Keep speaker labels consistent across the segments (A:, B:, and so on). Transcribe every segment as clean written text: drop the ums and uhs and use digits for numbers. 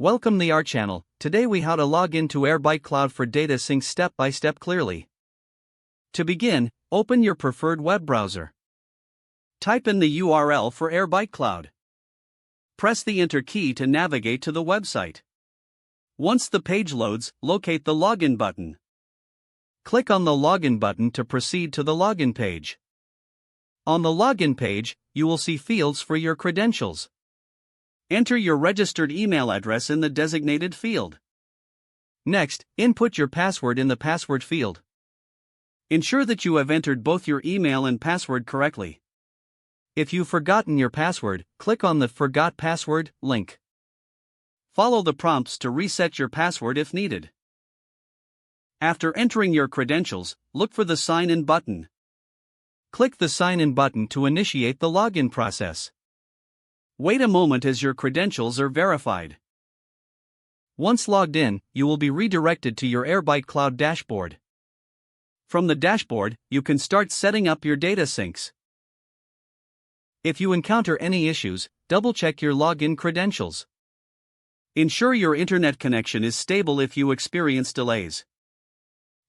A: Welcome to our channel. Today we how to log into Airbyte Cloud for data sync step by step clearly. To begin, open your preferred web browser. Type in the URL for Airbyte Cloud. Press the Enter key to navigate to the website. Once the page loads, locate the Login button. Click on the Login button to proceed to the login page. On the login page, you will see fields for your credentials. Enter your registered email address in the designated field. Next, input your password in the password field. Ensure that you have entered both your email and password correctly. If you've forgotten your password, click on the Forgot Password link. Follow the prompts to reset your password if needed. After entering your credentials, look for the Sign In button. Click the Sign In button to initiate the login process. Wait a moment as your credentials are verified. Once logged in, you will be redirected to your Airbyte Cloud dashboard. From the dashboard, you can start setting up your data syncs. If you encounter any issues, double-check your login credentials. Ensure your internet connection is stable if you experience delays.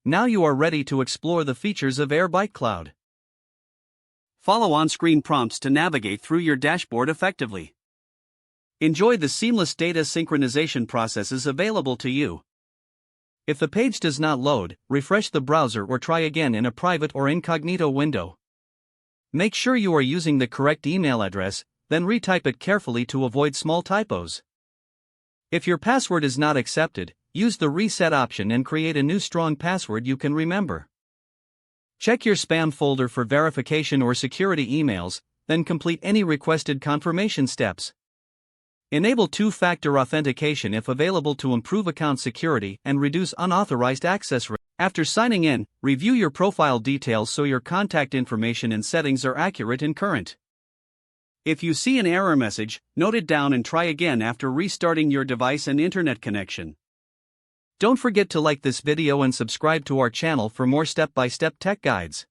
A: Now you are ready to explore the features of Airbyte Cloud. Follow on-screen prompts to navigate through your dashboard effectively. Enjoy the seamless data synchronization processes available to you. If the page does not load, refresh the browser or try again in a private or incognito window. Make sure you are using the correct email address, then retype it carefully to avoid small typos. If your password is not accepted, use the reset option and create a new strong password you can remember. Check your spam folder for verification or security emails, then complete any requested confirmation steps. Enable two-factor authentication if available to improve account security and reduce unauthorized access risk. After signing in, review your profile details so your contact information and settings are accurate and current. If you see an error message, note it down and try again after restarting your device and internet connection. Don't forget to like this video and subscribe to our channel for more step-by-step tech guides.